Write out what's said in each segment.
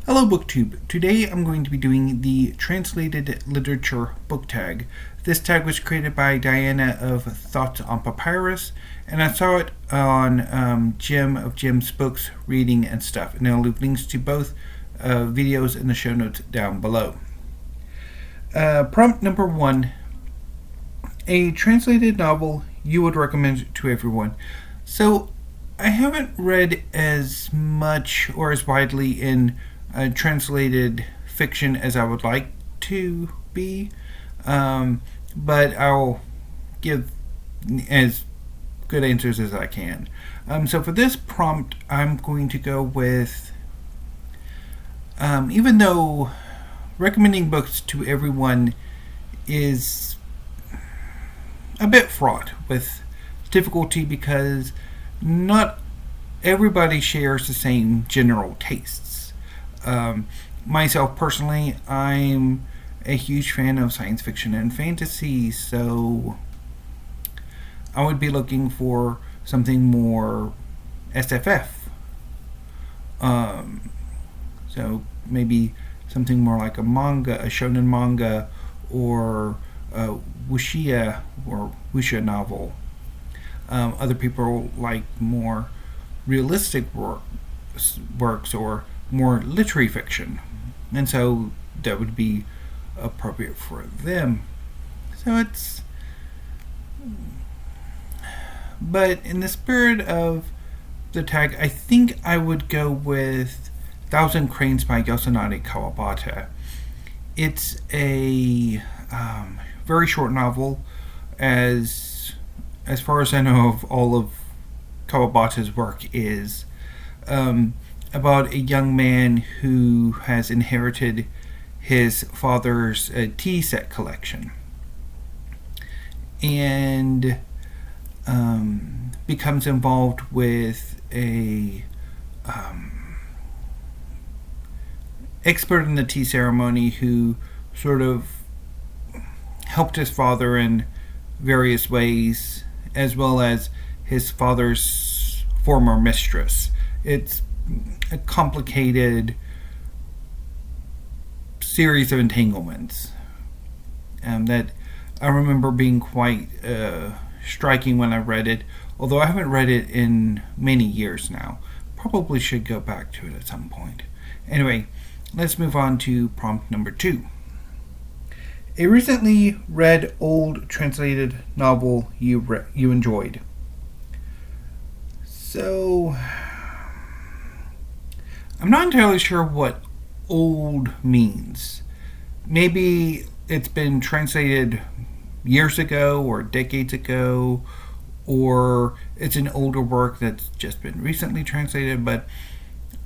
Hello BookTube. Today I'm going to be doing the Translated Literature book tag. This tag was created by Diana of Thoughts on Papyrus, and I saw it on Jim of Jim's Books, Reading and Stuff, and I'll leave links to both videos in the show notes down below. Prompt number 1. A translated novel you would recommend to everyone. So, I haven't read as much or as widely in translated fiction as I would like to be, but I'll give as good answers as I can. So for this prompt, I'm going to go with, even though recommending books to everyone is a bit fraught with difficulty because not everybody shares the same general tastes. Myself personally, I'm a huge fan of science fiction and fantasy, so I would be looking for something more SFF. So maybe something more like a manga, a shonen manga, or a wuxia or wuxia novel. Other people like more realistic works or more literary fiction, and so that would be appropriate for them. So it's, but in the spirit of the tag, I think I would go with Thousand Cranes by Yasunari Kawabata. It's a very short novel, as far as I know of all of Kawabata's work is. About a young man who has inherited his father's tea set collection and becomes involved with a expert in the tea ceremony who sort of helped his father in various ways, as well as his father's former mistress. It's a complicated series of entanglements that I remember being quite striking when I read it, although I haven't read it in many years now. Probably should go back to it at some point. Anyway, let's move on to prompt number 2. A recently read old translated novel you enjoyed. So, I'm not entirely sure what old means. Maybe it's been translated years ago or decades ago, or it's an older work that's just been recently translated, but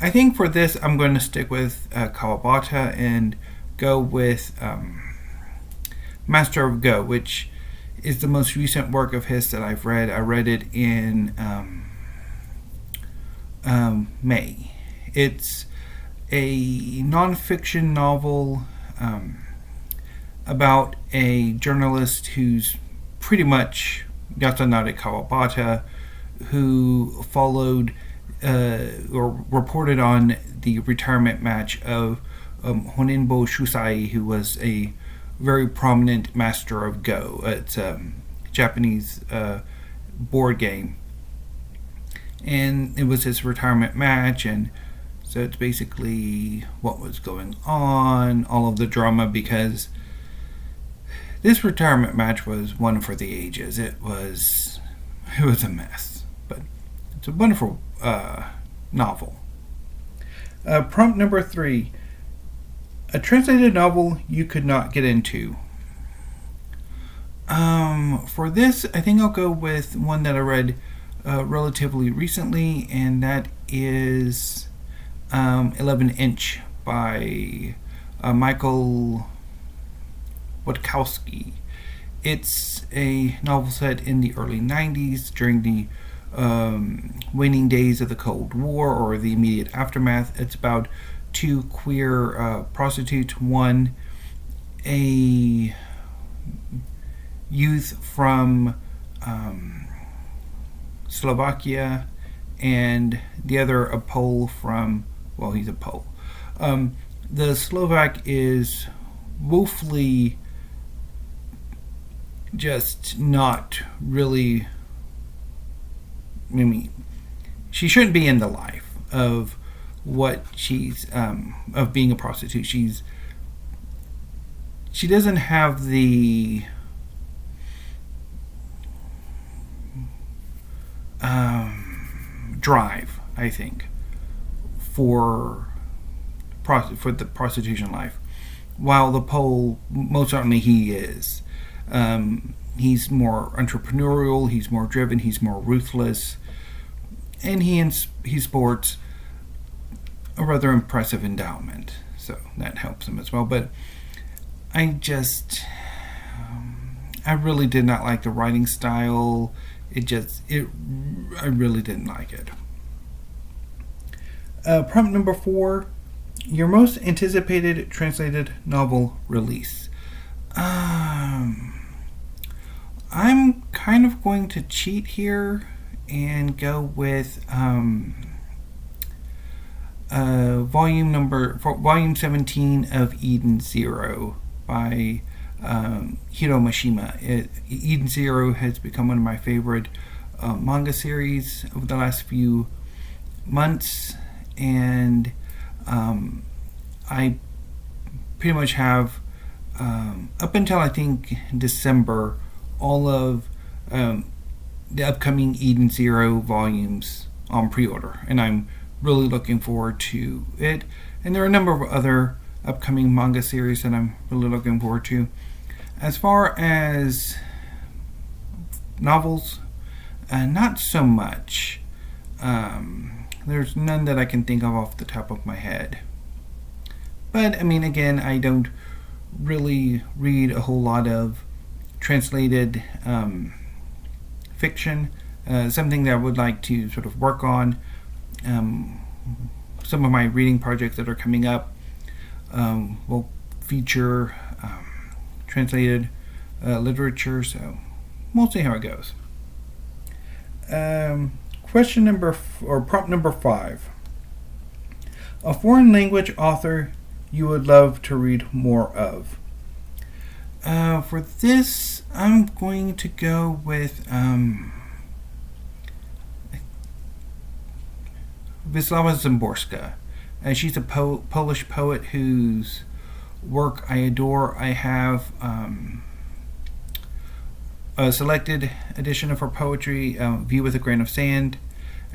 I think for this I'm going to stick with Kawabata and go with Master of Go, which is the most recent work of his that I've read. I read it in May. It's a nonfiction novel about a journalist who's pretty much Yasunari Kawabata, who followed or reported on the retirement match of Honinbo Shusai, who was a very prominent master of Go. It's a Japanese board game. And it was his retirement match, and so it's basically what was going on, all of the drama, because this retirement match was one for the ages. It was a mess, but it's a wonderful novel. Prompt number 3. A translated novel you could not get into. For this, I think I'll go with one that I read relatively recently, and that is 11 Inch by Michal Witkowski. It's a novel set in the early 90s during the waning days of the Cold War, or the immediate aftermath. It's about two queer prostitutes, one a youth from Slovakia and the other a Pole from well, he's a Pole. The Slovak is woefully just not really. I mean, she shouldn't be in the life of what she's of being a prostitute. She doesn't have the drive, I think, for the prostitution life. While the Pole, most certainly he is. He's more entrepreneurial, he's more driven, he's more ruthless, and he sports a rather impressive endowment, so that helps him as well. But I really did not like the writing style. I really didn't like it. Prompt number 4, your most anticipated translated novel release. I'm kind of going to cheat here and go with volume 17 of Eden Zero by Hiro Mashima. Eden Zero has become one of my favorite manga series over the last few months, and I pretty much have up until I think December all of the upcoming Eden Zero volumes on pre-order, and I'm really looking forward to it. And there are a number of other upcoming manga series that I'm really looking forward to. As far as novels, not so much. There's none that I can think of off the top of my head. But I mean, again, I don't really read a whole lot of translated fiction. Something that I would like to sort of work on. Some of my reading projects that are coming up will feature translated literature, so we'll see how it goes. Prompt number 5. A foreign language author you would love to read more of. For this, I'm going to go with Wislawa Szymborska. She's a Polish poet whose work I adore. I have a selected edition of her poetry, View with a Grain of Sand,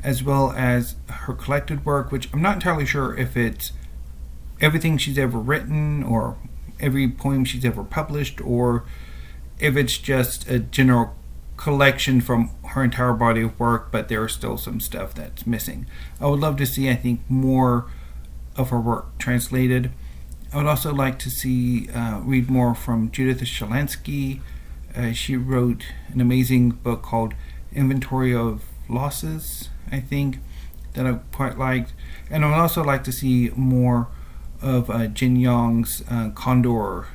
as well as her collected work, which I'm not entirely sure if it's everything she's ever written or every poem she's ever published, or if it's just a general collection from her entire body of work, but there is still some stuff that's missing. I would love to see, I think, more of her work translated. I would also like to see read more from Judith Shalansky. She wrote an amazing book called Inventory of Losses, I think, that I quite liked. And I would also like to see more of Jin Yong's Condor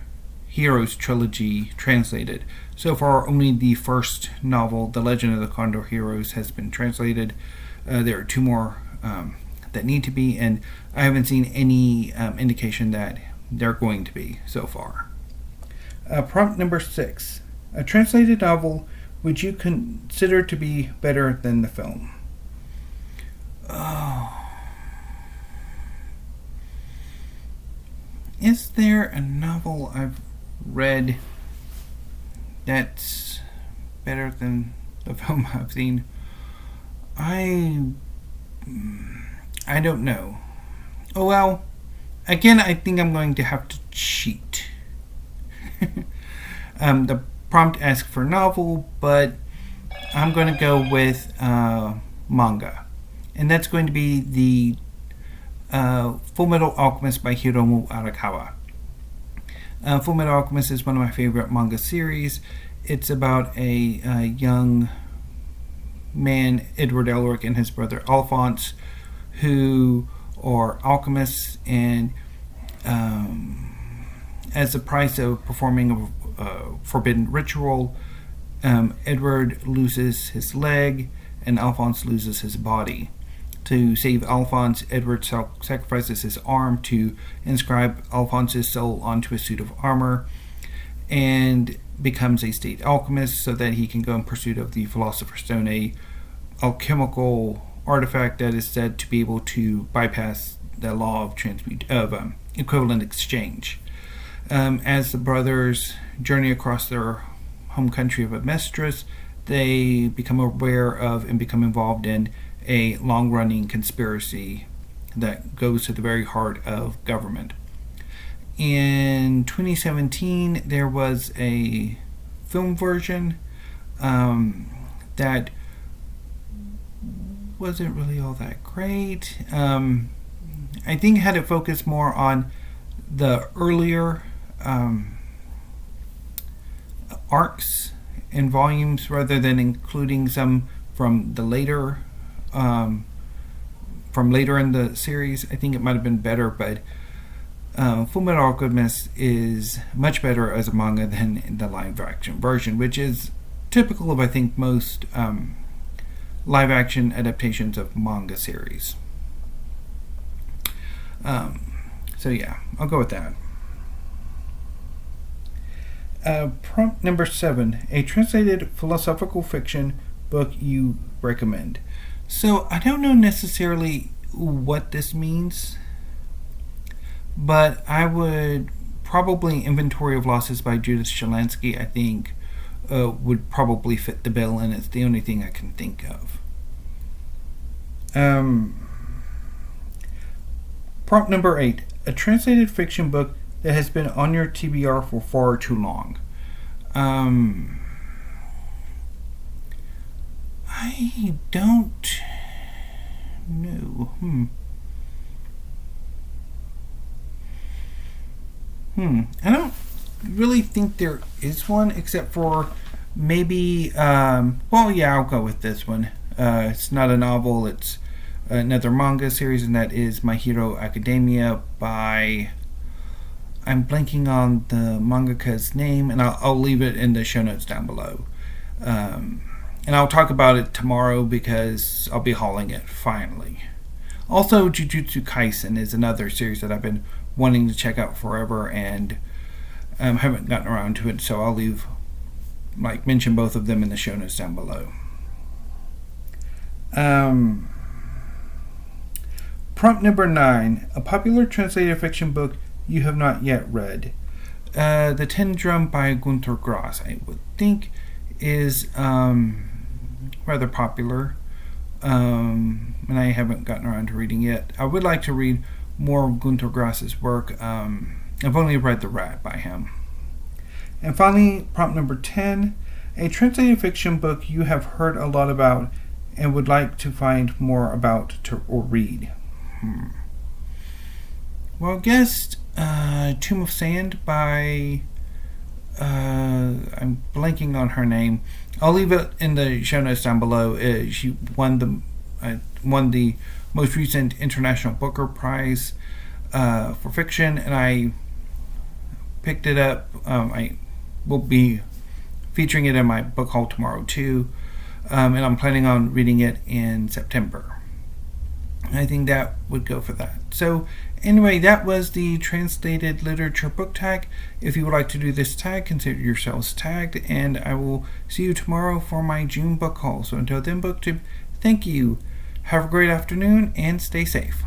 Heroes trilogy translated. So far, only the first novel, The Legend of the Condor Heroes, has been translated. There are 2 more that need to be, and I haven't seen any indication that they're going to be so far. Prompt number 6. A translated novel which you consider to be better than the film. Oh. Is there a novel I've read that's better than the film I've seen? I don't know. Oh well, again, I think I'm going to have to cheat. The prompt asks for novel, but I'm going to go with manga. And that's going to be the Full Metal Alchemist by Hiromu Arakawa. Full Metal Alchemist is one of my favorite manga series. It's about a young man, Edward Elric, and his brother Alphonse, who are alchemists, and as the price of performing a forbidden ritual, Edward loses his leg and Alphonse loses his body. To save Alphonse, Edward sacrifices his arm to inscribe Alphonse's soul onto a suit of armor and becomes a state alchemist so that he can go in pursuit of the Philosopher's Stone, a alchemical artifact that is said to be able to bypass the law of equivalent exchange. As the brothers journey across their home country of Amestris, they become aware of and become involved in a long-running conspiracy that goes to the very heart of government. In 2017, there was a film version that wasn't really all that great. I think had it focused more on the earlier arcs and volumes rather than including some from the later in the series. I think it might have been better, but Fullmetal Alchemist is much better as a manga than the live-action version, which is typical of, I think, most live-action adaptations of manga series. So yeah, I'll go with that. Prompt number 7, a translated philosophical fiction book you recommend. So I don't know necessarily what this means, but I would probably Inventory of Losses by Judith Shalansky, I think, would probably fit the bill, and it's the only thing I can think of. Prompt number 8, a translated fiction book that has been on your TBR for far too long. I don't know. I don't really think there is one, except for maybe, I'll go with this one. It's not a novel, it's another manga series, and that is My Hero Academia by... I'm blanking on the mangaka's name, and I'll leave it in the show notes down below. And I'll talk about it tomorrow because I'll be hauling it, finally. Also, Jujutsu Kaisen is another series that I've been wanting to check out forever and haven't gotten around to it, so I'll mention both of them in the show notes down below. Prompt number 9, a popular translated fiction book you have not yet read. The Tin Drum by Günter Grass, I would think, is rather popular, and I haven't gotten around to reading it. I would like to read more of Günter Grass's work. I've only read The Rat by him. And finally, prompt number 10, a translated fiction book you have heard a lot about and would like to find more about or read. Well, I guess Tomb of Sand by... I'm blanking on her name. I'll leave it in the show notes down below. She won the most recent International Booker Prize for fiction, and I picked it up. I will be featuring it in my book haul tomorrow too, and I'm planning on reading it in September. I think that would go for that. So anyway, that was the translated literature book tag. If you would like to do this tag, consider yourselves tagged, and I will see you tomorrow for my June book haul. So until then, BookTube, thank you. Have a great afternoon and stay safe.